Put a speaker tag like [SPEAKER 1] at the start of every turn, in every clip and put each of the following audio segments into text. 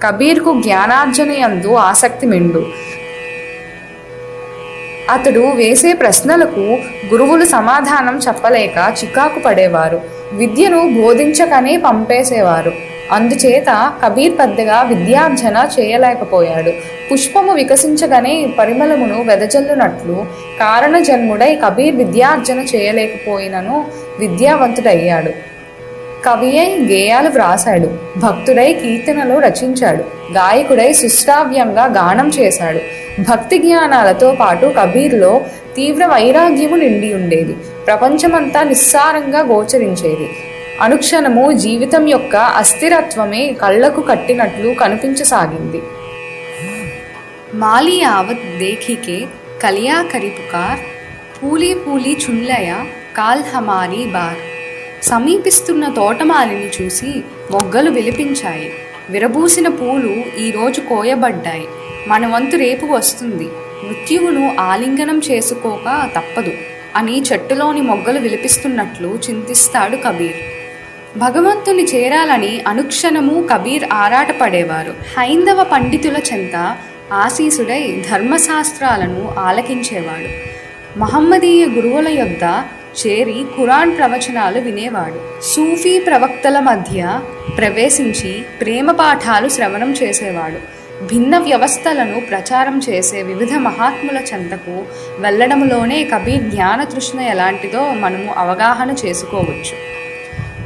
[SPEAKER 1] కబీర్కు జ్ఞానార్జనయందు ఆసక్తి మెండు. అతడు వేసే ప్రశ్నలకు గురువులు సమాధానం చెప్పలేక చికాకు పడేవారు. విద్యను బోధించకనే పంపేసేవారు. అందుచేత కబీర్ పెద్దగా విద్యార్జన చేయలేకపోయాడు. పుష్పము వికసించగానే పరిమళమును వెదజల్లునట్లు కారణజన్ముడై కబీర్ విద్యార్జన చేయలేకపోయినను విద్యావంతుడయ్యాడు. కవి అయి గేయాలు వ్రాసాడు, భక్తుడై కీర్తనలు రచించాడు, గాయకుడై సుశ్రావ్యంగా గానం చేశాడు. భక్తి జ్ఞానాలతో పాటు కబీర్లో తీవ్ర వైరాగ్యము నిండి ఉండేది. ప్రపంచమంతా నిస్సారంగా గోచరించేది. అనుక్షణము జీవితం యొక్క అస్థిరత్వమే కళ్లకు కట్టినట్లు కనిపించసాగింది. మాలి యావత్ దేఖికే కలియా కరి పుకార్, పూలీ పూలీ చున్లయ కాల్ హమారీ బార్. సమీపిస్తున్న తోటమాలిని చూసి మొగ్గలు విలిపించాయి. విరబూసిన పూలు ఈరోజు కోయబడ్డాయి. మన వంతు రేపు వస్తుంది. మృత్యువును ఆలింగనం చేసుకోక తప్పదు అని చెట్టులోని మొగ్గలు విలిపిస్తున్నట్లు చింతిస్తాడు కబీర్. భగవంతుని చేరాలని అనుక్షణము కబీర్ ఆరాటపడేవారు. హైందవ పండితుల చెంత ఆశీసుడై ధర్మశాస్త్రాలను ఆలకించేవాడు. మహమ్మదీయ గురువుల యొద్ద చేరి ఖురాన్ ప్రవచనాలు వినేవాడు. సూఫీ ప్రవక్తల మధ్య ప్రవేశించి ప్రేమ పాఠాలు శ్రవణం చేసేవాడు. భిన్న వ్యవస్థలను ప్రచారం చేసే వివిధ మహాత్ముల చెంతకు వెళ్ళడంలోనే కబీర్ జ్ఞానతృష్ణ ఎలాంటిదో మనము అవగాహన చేసుకోవచ్చు.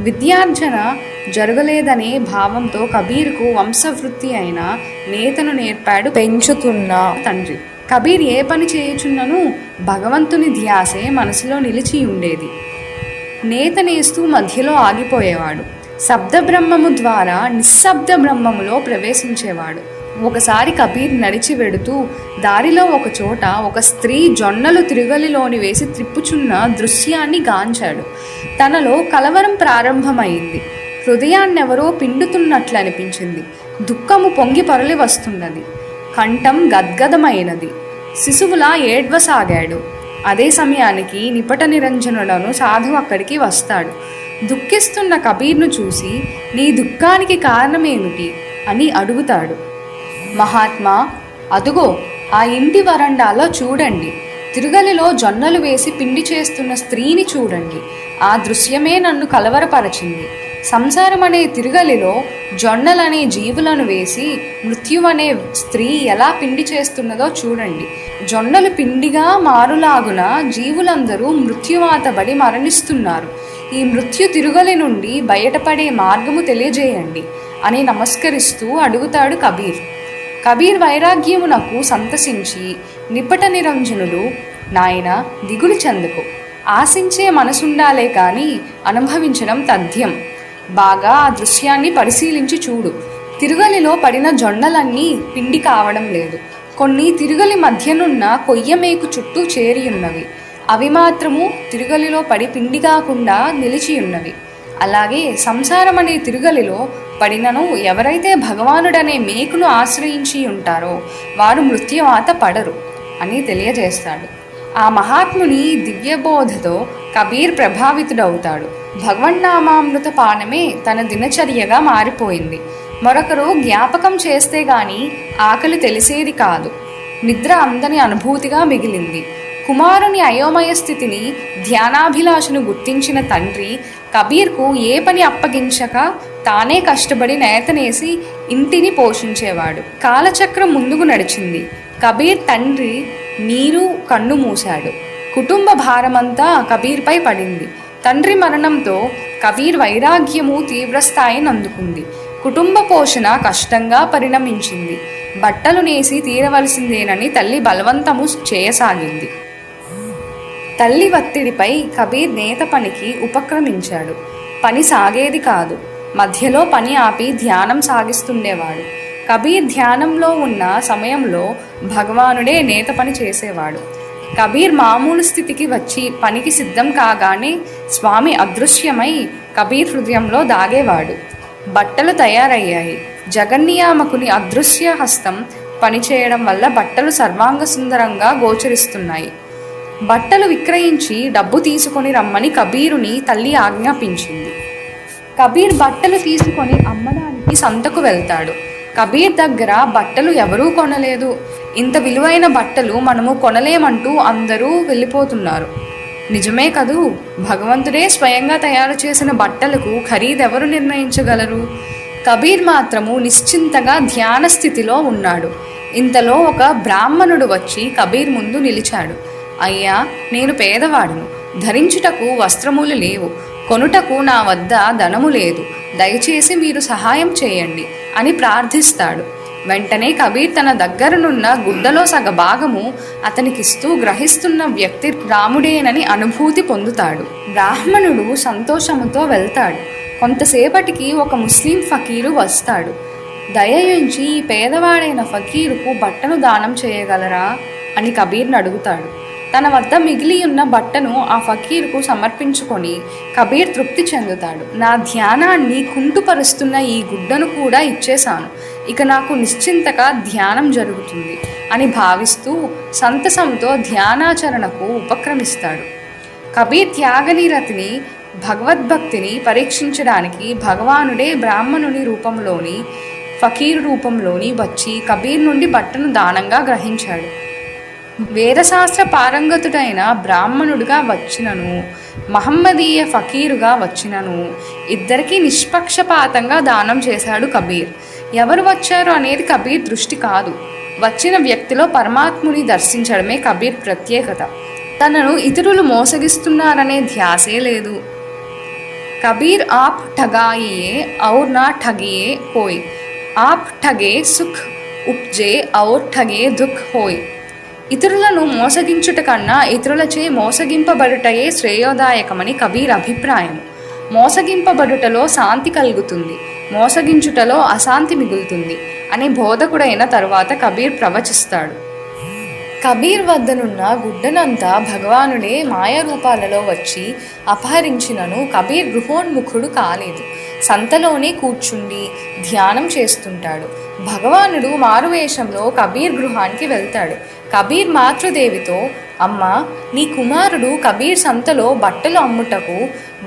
[SPEAKER 1] విద్యార్జన జరగలేదనే భావంతో కబీర్కు వంశవృత్తి అయిన నేతను నేర్పాడు పెంచుతున్న తండ్రి. కబీర్ ఏ పని చేయుచున్నను భగవంతుని ధ్యాసే మనసులో నిలిచి ఉండేది. నేత నేస్తూ మధ్యలో ఆగిపోయేవాడు. శబ్ద బ్రహ్మము ద్వారా నిశ్శబ్ద బ్రహ్మములో ప్రవేశించేవాడు. ఒకసారి కబీర్ నడిచి వెడుతూ దారిలో ఒక చోట ఒక స్త్రీ జొన్నలు తిరుగలిలోని వేసి త్రిప్పుచున్న దృశ్యాన్ని గాంచాడు. తనలో కలవరం ప్రారంభమైంది. హృదయాన్నెవరో పిండుతున్నట్లు అనిపించింది. దుఃఖము పొంగి పొరలి వస్తున్నది. కంఠం గద్గదమైనది. శిశువులా ఏడ్వసాగాడు. అదే సమయానికి నిపట నిరంజనుడను సాధువు అక్కడికి వస్తాడు. దుఃఖిస్తున్న కబీర్ను చూసి నీ దుఃఖానికి కారణమేమిటి అని అడుగుతాడు. మహాత్మా, అదుగో ఆ ఇంటి వరండాలో చూడండి. తిరుగలిలో జొన్నలు వేసి పిండి చేస్తున్న స్త్రీని చూడండి. ఆ దృశ్యమే నన్ను కలవరపరచింది. సంసారం అనే తిరుగలిలో జొన్నలనే జీవులను వేసి మృత్యువనే స్త్రీ ఎలా పిండి చేస్తున్నదో చూడండి. జొన్నలు పిండిగా మారులాగున జీవులందరూ మృత్యువాతబడి మరణిస్తున్నారు. ఈ మృత్యు తిరుగలి నుండి బయటపడే మార్గము తెలియజేయండి అని నమస్కరిస్తూ అడుగుతాడు కబీర్. కబీర్ వైరాగ్యమునకు సంతసించి నిపట నిరంజనుడు, నాయన దిగులు చెందుకు, ఆశించే మనసుండాలే కానీ అనుభవించడం తథ్యం. బాగా ఆ దృశ్యాన్ని పరిశీలించి చూడు. తిరుగలిలో పడిన జొన్నలన్నీ పిండి కావడం లేదు. కొన్ని తిరుగలి మధ్యనున్న కొయ్యమేకు చుట్టూ చేరియున్నవి. అవి మాత్రము తిరుగలిలో పడి పిండి కాకుండా నిలిచియున్నవి. అలాగే సంసారం అనే తిరుగలిలో పడినను ఎవరైతే భగవానుడనే మేకును ఆశ్రయించి ఉంటారో వారు మృత్యువాత పడరు అని తెలియజేస్తాడు. ఆ మహాత్ముని దివ్యబోధతో కబీర్ ప్రభావితుడవుతాడు. భగవన్నామామృత పానమే తన దినచర్యగా మారిపోయింది. మరొకరు జ్ఞాపకం చేస్తే గాని ఆకలి తెలిసేది కాదు. నిద్ర అందని అనుభూతిగా మిగిలింది. కుమారుని అయోమయ స్థితిని, ధ్యానాభిలాషను గుర్తించిన తండ్రి కబీర్కు ఏ పని అప్పగించక తానే కష్టపడి నేతనేసి ఇంటిని పోషించేవాడు. కాలచక్రం ముందుకు నడిచింది. కబీర్ తండ్రి నీరు కన్ను మూశాడు. కుటుంబ భారమంతా కబీర్పై పడింది. తండ్రి మరణంతో కబీర్ వైరాగ్యము తీవ్రస్థాయిని అందుకుంది. కుటుంబ పోషణ కష్టంగా పరిణమించింది. బట్టలు నేసి తీరవలసిందేనని తల్లి బలవంతము చేయసాగింది. తల్లి ఒత్తిడిపై కబీర్ నేత పనికి ఉపక్రమించాడు. పని సాగేది కాదు. మధ్యలో పని ఆపి ధ్యానం సాగిస్తుండేవాడు. కబీర్ ధ్యానంలో ఉన్న సమయంలో భగవానుడే నేత పని చేసేవాడు. కబీర్ మామూలు స్థితికి వచ్చి పనికి సిద్ధం కాగానే స్వామి అదృశ్యమై కబీర్ హృదయంలో దాగేవాడు. బట్టలు తయారయ్యాయి. జగన్నియామకుని అదృశ్య హస్తం పనిచేయడం వల్ల బట్టలు సర్వాంగ సుందరంగా గోచరిస్తున్నాయి. బట్టలు విక్రయించి డబ్బు తీసుకొని రమ్మని కబీరుని తల్లి ఆజ్ఞాపించింది. కబీర్ బట్టలు తీసుకొని అమ్మడానికి సంతకు వెళ్తాడు. కబీర్ దగ్గర బట్టలు ఎవరూ కొనలేదు. ఇంత విలువైన బట్టలు మనము కొనలేమంటూ అందరూ వెళ్ళిపోతున్నారు. నిజమే కదూ. భగవంతుడే స్వయంగా తయారు చేసిన బట్టలకు ఖరీదెవరు నిర్ణయించగలరు? కబీర్ మాత్రము నిశ్చింతగా ధ్యాన స్థితిలో ఉన్నాడు. ఇంతలో ఒక బ్రాహ్మణుడు వచ్చి కబీర్ ముందు నిలిచాడు. అయ్యా, నేను పేదవాడును, ధరించుటకు వస్త్రములు లేవు, కొనుటకు నా వద్ద ధనము లేదు, దయచేసి మీరు సహాయం చేయండి అని ప్రార్థిస్తాడు. వెంటనే కబీర్ తన దగ్గరనున్న గుడ్డలో సగభాగము అతనికిస్తూ గ్రహిస్తున్న వ్యక్తి రాముడేనని అనుభూతి పొందుతాడు. బ్రాహ్మణుడు సంతోషముతో వెళ్తాడు. కొంతసేపటికి ఒక ముస్లిం ఫకీరు వస్తాడు. దయయుంచి ఈ పేదవాడైన ఫకీరుకు బట్టను దానం చేయగలరా అని కబీర్ని అడుగుతాడు. తన వద్ద మిగిలి ఉన్న బట్టను ఆ ఫకీరుకు సమర్పించుకొని కబీర్ తృప్తి చెందుతాడు. నా ధ్యానాన్ని కుంటుపరుస్తున్న ఈ గుడ్డను కూడా ఇచ్చేశాను, ఇక నాకు నిశ్చింతగా ధ్యానం జరుగుతుంది అని భావిస్తూ సంతసంతో ధ్యానాచరణకు ఉపక్రమిస్తాడు. కబీర్ త్యాగనిరతిని భగవద్భక్తిని పరీక్షించడానికి భగవానుడే బ్రాహ్మణుని రూపంలోని ఫకీరు రూపంలోని వచ్చి కబీర్ నుండి బట్టను దానంగా గ్రహించాడు. వేదశాస్త్ర పారంగతుడైన బ్రాహ్మణుడిగా వచ్చినను మహమ్మదీయ ఫకీరుగా వచ్చినను ఇద్దరికీ నిష్పక్షపాతంగా దానం చేశాడు కబీర్. ఎవరు వచ్చారు అనేది కబీర్ దృష్టి కాదు, వచ్చిన వ్యక్తిలో పరమాత్ముని దర్శించడమే కబీర్ ప్రత్యేకత. తనను ఇతరులు మోసగిస్తున్నారనే ధ్యాసే లేదు. కబీర్ ఆప్ ठगाइए और ना ठगिए कोई, आप ठगे सुख उपजे और ठगे दुख होय. ఇతరులను మోసగించుట కన్నా ఇతరులచే మోసగింపబడుటయే శ్రేయోదాయకమని కబీర్ అభిప్రాయం. మోసగింపబడుటలో శాంతి కలుగుతుంది, మోసగించుటలో అశాంతి మిగులుతుంది అని బోధకుడైన తరువాత కబీర్ ప్రవచిస్తాడు. కబీర్ వద్దనున్న గుడ్డనంతా భగవానుడే మాయారూపాలలో వచ్చి అపహరించినను కబీర్ గృహోన్ముఖుడు కాలేదు. సంతలోనే కూర్చుండి ధ్యానం చేస్తుంటాడు. భగవానుడు మారువేషంలో కబీర్ గృహానికి వెళ్తాడు. కబీర్ మాతృదేవితో, అమ్మా, నీ కుమారుడు కబీర్ సంతలో బట్టలు అమ్ముటకు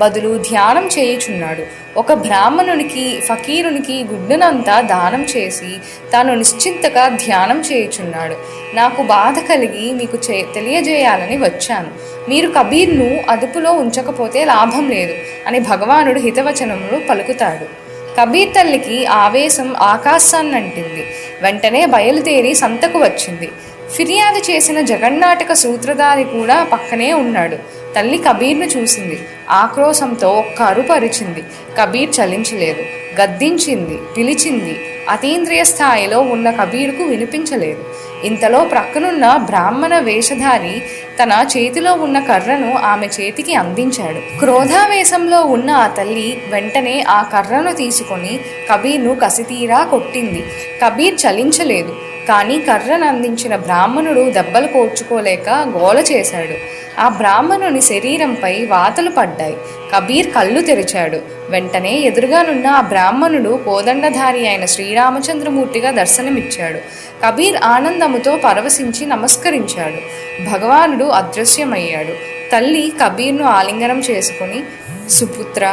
[SPEAKER 1] బదులు ధ్యానం చేయుచున్నాడు. ఒక బ్రాహ్మణునికి ఫకీరునికి గుడ్డునంతా దానం చేసి తాను నిశ్చింతగా ధ్యానం చేయుచున్నాడు. నాకు బాధ కలిగి మీకు తెలియజేయాలని వచ్చాను. మీరు కబీర్ను అదుపులో ఉంచకపోతే లాభం లేదు అని భగవానుడు హితవచనములు పలుకుతాడు. కబీర్ తల్లికి ఆవేశం ఆకాశాన్నంటింది. వెంటనే బయలుదేరి సంతకు వచ్చింది. ఫిర్యాదు చేసిన జగన్నాటక సూత్రధారి కూడా పక్కనే ఉన్నాడు. తల్లి కబీర్ను చూసింది. ఆక్రోశంతో ఒక్క అరుపు అరిచింది. కబీర్ చలించలేదు. గద్దించింది, పిలిచింది. అతీంద్రియ స్థాయిలో ఉన్న కబీర్కు వినిపించలేదు. ఇంతలో ప్రక్కనున్న బ్రాహ్మణ వేషధారి తన చేతిలో ఉన్న కర్రను ఆమె చేతికి అందించాడు. క్రోధావేశంలో ఉన్న ఆ తల్లి వెంటనే ఆ కర్రను తీసుకొని కబీర్ను కసితీరా కొట్టింది. కబీర్ చలించలేదు. కానీ కర్రను అందించిన బ్రాహ్మణుడు దెబ్బలు కోర్చుకోలేక గోల చేశాడు. ఆ బ్రాహ్మణుని శరీరంపై వాతలు పడ్డాయి. కబీర్ కళ్ళు తెరిచాడు. వెంటనే ఎదురుగానున్న ఆ బ్రాహ్మణుడు కోదండధారి అయిన శ్రీరామచంద్రమూర్తిగా దర్శనమిచ్చాడు. కబీర్ ఆనందముతో పరవశించి నమస్కరించాడు. భగవానుడు అదృశ్యమయ్యాడు. తల్లి కబీర్ను ఆలింగనం చేసుకుని, సుపుత్ర,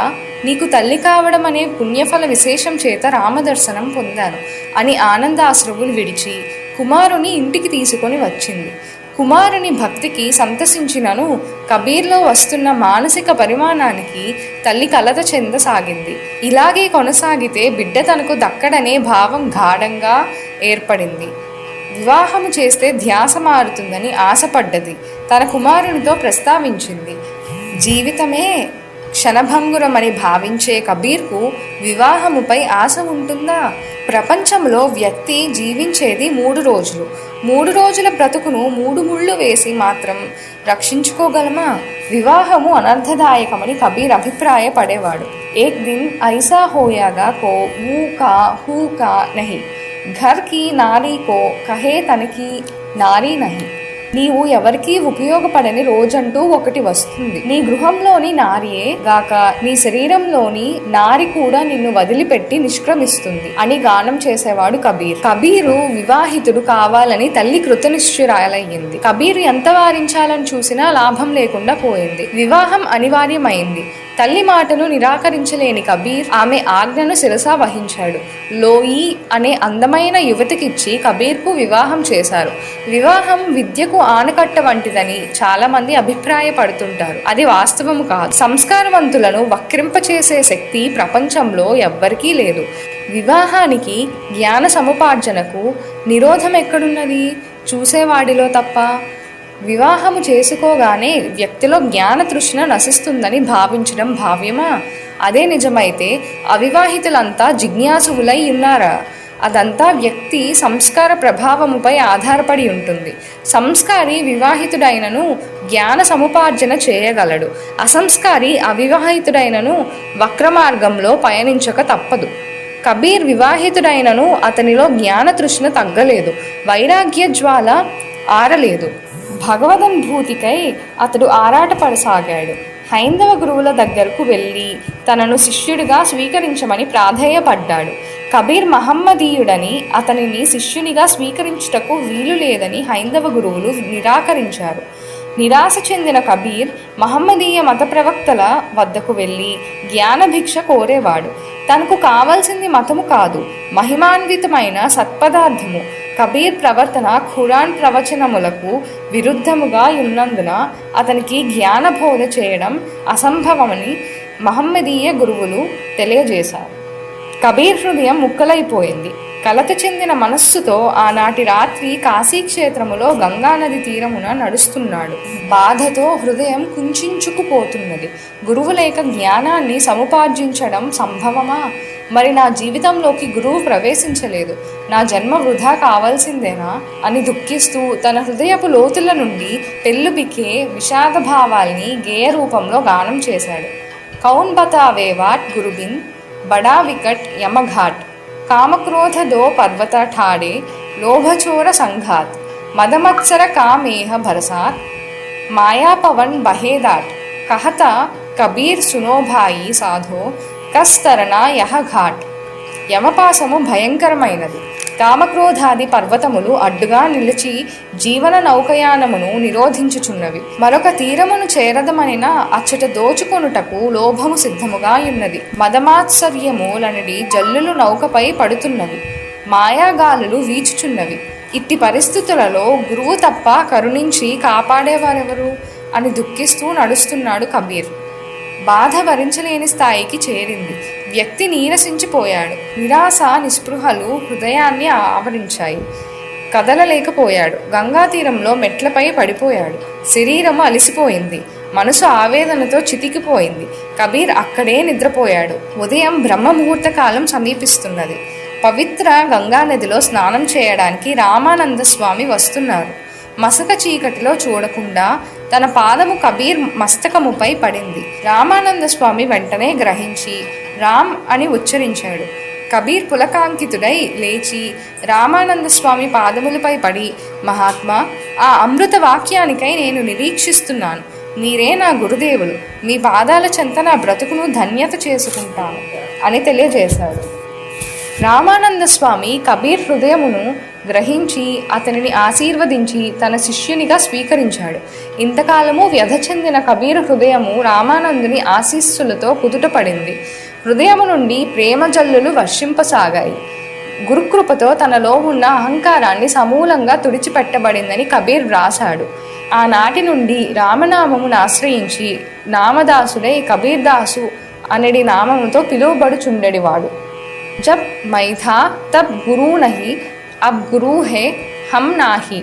[SPEAKER 1] నీకు తల్లి కావడం అనే పుణ్యఫల విశేషం చేత రామదర్శనం పొందాను అని ఆనందాశ్రువులు విడిచి కుమారుని ఇంటికి తీసుకొని వచ్చింది. కుమారుని భక్తికి సంతసించినను కబీర్లో వస్తున్న మానసిక పరిమాణానికి తల్లి కలత చెందసాగింది. ఇలాగే కొనసాగితే బిడ్డ తనకు దక్కడనే భావం గాఢంగా ఏర్పడింది. వివాహము చేస్తే ధ్యాస మారుతుందని ఆశపడ్డది. తన కుమారునితో ప్రస్తావించింది. జీవితమే క్షణభంగురమని భావించే కబీర్కు వివాహముపై ఆశ ఉంటుందా? ప్రపంచంలో వ్యక్తి జీవించేది 3 రోజులు. 3 రోజుల బ్రతుకును 3 ముళ్ళు వేసి మాత్రం రక్షించుకోగలమా? వివాహము అనర్థదాయకమని కబీర్ అభిప్రాయపడేవాడు. ఏక్ దిన్ ఐసా హోయాగా కో వూ కా హూ కా నహి, ఘర్ కీ నారీ కో కహే తనకి నారీ నహి. నీవు ఎవరికీ ఉపయోగపడని రోజంటూ ఒకటి వస్తుంది. నీ గృహంలోని నారియే గాక నీ శరీరంలోని నారి కూడా నిన్ను వదిలిపెట్టి నిష్క్రమిస్తుంది అని గానం చేసేవాడు కబీర్. కబీరు వివాహితుడు కావాలని తల్లి కృతనిశ్చయురాలయ్యింది. కబీరు ఎంత వారించాలని చూసినా లాభం లేకుండా పోయింది. వివాహం అనివార్యమైంది. తల్లి మాటను నిరాకరించలేని కబీర్ ఆమె ఆజ్ఞను శిరసా వహించాడు. లోయి అనే అందమైన యువతికిచ్చి కబీర్కు వివాహం చేశారు. వివాహం విద్యకు ఆనకట్ట వంటిదని చాలామంది అభిప్రాయపడుతుంటారు. అది వాస్తవము కాదు. సంస్కారవంతులను వక్రింపచేసే శక్తి ప్రపంచంలో ఎవ్వరికీ లేదు. వివాహానికి, జ్ఞాన సముపార్జనకు నిరోధం ఎక్కడున్నది? చూసేవాడిలో తప్ప. వివాహము చేసుకోగానే వ్యక్తిలో జ్ఞాన తృష్ణ నశిస్తుందని భావించడం భావ్యమా? అదే నిజమైతే అవివాహితులంతా జిజ్ఞాసువులై ఉన్నారా? అదంతా వ్యక్తి సంస్కార ప్రభావముపై ఆధారపడి ఉంటుంది. సంస్కారి వివాహితుడైనను జ్ఞాన సముపార్జన చేయగలడు. అసంస్కారి అవివాహితుడైనను వక్రమార్గంలో పయనించక తప్పదు. కబీర్ వివాహితుడైనను అతనిలో జ్ఞాన తృష్ణ తగ్గలేదు, వైరాగ్య జ్వాల ఆరలేదు. భగవదనుభూతికై అతడు ఆరాటపడసాగాడు. హైందవ గురువుల దగ్గరకు వెళ్ళి తనను శిష్యుడిగా స్వీకరించమని ప్రాధేయపడ్డాడు. కబీర్ మహమ్మదీయుడని, అతనిని శిష్యునిగా స్వీకరించుటకు వీలు లేదని హైందవ గురువులు నిరాకరించారు. నిరాశ చెందిన కబీర్ మహమ్మదీయ మత ప్రవక్తల వద్దకు వెళ్ళి జ్ఞానభిక్ష కోరేవాడు. తనకు కావలసింది మతము కాదు, మహిమాన్వితమైన సత్పదార్థము. కబీర్ ప్రవర్తన ఖురాన్ ప్రవచనములకు విరుద్ధముగా ఉన్నందున అతనికి జ్ఞానబోధ చేయడం అసంభవమని మహమ్మదీయ గురువులు తెలియజేశారు. కబీర్ హృదయం ముక్కలైపోయింది. కలత చెందిన మనస్సుతో ఆనాటి రాత్రి కాశీక్షేత్రములో గంగానది తీరమున నడుస్తున్నాడు. బాధతో హృదయం కుంచుకుపోతున్నది. గురువు లేక జ్ఞానాన్ని సముపార్జించడం సంభవమా? మరి నా జీవితంలోకి గురువు ప్రవేశించలేదు, నా జన్మ వృధా కావాల్సిందేనా అని దుఃఖిస్తూ తన హృదయపు లోతుల నుండి పెళ్ళుబికే విషాద భావాల్ని గేయ రూపంలో గానం చేశాడు. కౌన్ బతావే వాట్ గురుబిన్ బడా వికట్ యమఘాట్, కామక్రోధ దో పర్వత ఠాడే లోభచోర సంఘాత్, మదమత్సర కామేహ భరసాత్ మాయాపవన్ బహేదాట్, కహత కబీర్ సునోభాయి సాధో కస్తరణ యహ ఘాట్. యమపాసము భయంకరమైనది. కామక్రోధాది పర్వతములు అడ్డుగా నిలిచి జీవన నౌకయానమును నిరోధించుచున్నవి. మరొక తీరమును చేరదమనిన అచ్చట దోచుకొనుటకు లోభము సిద్ధముగా ఉన్నది. మదమాత్సర్యములనడి జల్లులు నౌకపై పడుతున్నవి, మాయాగాలులు వీచుచున్నవి. ఇట్టి పరిస్థితులలో గురువు తప్ప కరుణించి కాపాడేవారెవరు అని దుఃఖిస్తూ నడుస్తున్నాడు కబీర్. బాధ భరించలేని స్థాయికి చేరింది. వ్యక్తి నీరసించిపోయాడు. నిరాశ నిస్పృహలు హృదయాన్ని ఆవరించాయి. కదలలేకపోయాడు. గంగా తీరంలో మెట్లపై పడిపోయాడు. శరీరం అలసిపోయింది. మనసు ఆవేదనతో చితికిపోయింది. కబీర్ అక్కడే నిద్రపోయాడు. ఉదయం బ్రహ్మముహూర్త కాలం సమీపిస్తున్నది. పవిత్ర గంగానదిలో స్నానం చేయడానికి రామానంద స్వామి వస్తున్నారు. మసక చీకటిలో చూడకుండా తన పాదము కబీర్ మస్తకముపై పడింది. రామానంద స్వామి వెంటనే గ్రహించి రామ్ అని ఉచ్చరించాడు. కబీర్ పులకాంకితుడై లేచి రామానంద స్వామి పాదములపై పడి, మహాత్మా, ఆ అమృత వాక్యానికై నేను నిరీక్షిస్తున్నాను. మీరే నా గురుదేవులు. మీ పాదాల చెంత నా బ్రతుకును ధన్యత చేసుకుంటాను అని తెలియజేశాడు. రామానంద స్వామి కబీర్ హృదయమును గ్రహించి అతనిని ఆశీర్వదించి తన శిష్యునిగా స్వీకరించాడు. ఇంతకాలము వ్యధ చెందిన కబీర్ హృదయము రామానందుని ఆశీస్సులతో కుదుటపడింది. హృదయము నుండి ప్రేమ జల్లులు వర్షింపసాగాయి. గురుకృపతో తనలో ఉన్న అహంకారాన్ని సమూలంగా తుడిచిపెట్టబడిందని కబీర్ వ్రాసాడు. ఆనాటి నుండి రామనామమును ఆశ్రయించి నామదాసుడై కబీర్ దాసు అనడి నామముతో పిలువబడుచుండెడివాడు. జబ్ మైథా తబ్ గురూ నహి, అబ్ గురూ హే హమ్ నాహి,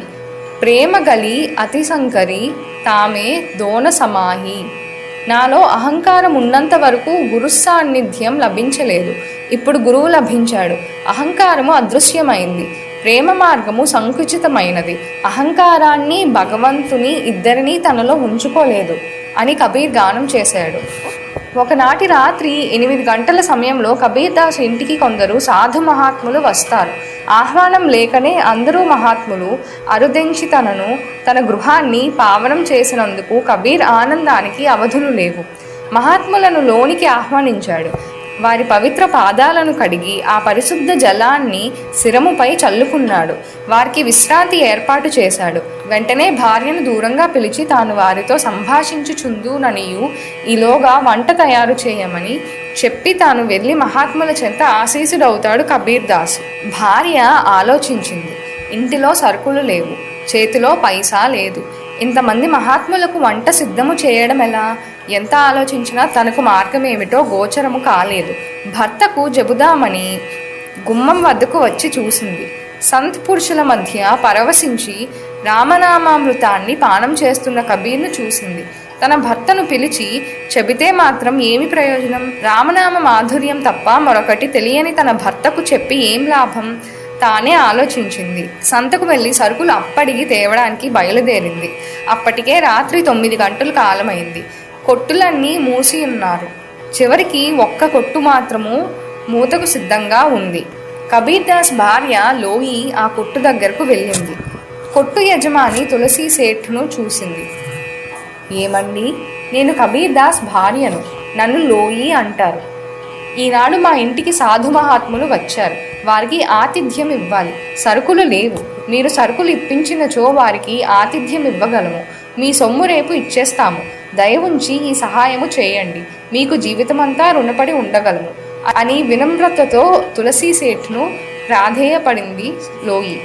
[SPEAKER 1] ప్రేమ గలి అతి సంకరి తామే దోన సమాహి. నాలో అహంకారం ఉన్నంత వరకు గురు సాన్నిధ్యం లభించలేదు. ఇప్పుడు గురువు లభించాడు. అహంకారము అదృశ్యమైంది. ప్రేమ మార్గము సంకుచితమైనది. అహంకారాన్ని, భగవంతుని ఇద్దరినీ తనలో ఉంచుకోలేదు అని కబీర్ గానం చేశాడు. ఒకనాటి రాత్రి 8 గంటల సమయంలో కబీర్ దాస్ ఇంటికి కొందరు సాధు మహాత్ములు వస్తారు. ఆహ్వానం లేకనే అందరూ మహాత్ములు అరుదెంచి తన గృహాన్ని పావనం చేసినందుకు కబీర్ ఆనందానికి అవధులు లేవు. మహాత్ములను లోనికి ఆహ్వానించాడు. వారి పవిత్ర పాదాలను కడిగి ఆ పరిశుద్ధ జలాన్ని శిరముపై చల్లుకున్నాడు. వారికి విశ్రాంతి ఏర్పాటు చేశాడు. వెంటనే భార్యను దూరంగా పిలిచి తాను వారితో సంభాషించుచుందుననియు ఈలోగా వంట తయారు చేయమని చెప్పి తాను వెళ్ళి మహాత్ముల చెంత ఆశీసుడవుతాడు కబీర్ దాసు. భార్య ఆలోచించింది. ఇంటిలో సరుకులు లేవు, చేతిలో పైసా లేదు. ఇంతమంది మహాత్ములకు వంట సిద్ధము చేయడం ఎలా? ఎంత ఆలోచించినా తనకు మార్గమేమిటో గోచరము కాలేదు. భర్తకు చెబుదామని గుమ్మం వద్దకు వచ్చి చూసింది. సంత్ పురుషుల మధ్య పరవశించి రామనామామృతాన్ని పానం చేస్తున్న కబీర్ను చూసింది. తన భర్తను పిలిచి చెబితే మాత్రం ఏమి ప్రయోజనం? రామనామ మాధుర్యం తప్ప మరొకటి తెలియని తన భర్తకు చెప్పి ఏం లాభం? తానే ఆలోచించింది. సంతకు వెళ్ళి సరుకులు అప్పడిగి తేవడానికి బయలుదేరింది. అప్పటికే రాత్రి 9 గంటల కాలమైంది. కొట్టులన్నీ మూసి ఉన్నారు. చివరికి ఒక్క కొట్టు మాత్రము మూతకు సిద్ధంగా ఉంది. కబీర్ దాస్ భార్య లోయి ఆ కొట్టు దగ్గరకు వెళ్ళింది. కొట్టు యజమాని తులసి సేఠ్ను చూసింది. ఏమండి, నేను కబీర్ దాస్ భార్యను, నన్ను లోయి అంటారు. ఈనాడు మా ఇంటికి సాధు మహాత్ములు వచ్చారు. వారికి ఆతిథ్యం ఇవ్వాలి. సరుకులు లేవు. మీరు సరుకులు ఇప్పించినచో వారికి ఆతిథ్యం ఇవ్వగలము. మీ సొమ్ము రేపు ఇచ్చేస్తాము. దయ ఉంచి ఈ సహాయము చేయండి. మీకు జీవితమంతా రుణపడి ఉండగలము అని వినమ్రతతో తులసి సేఠ్ను ప్రాధేయపడింది లోయి.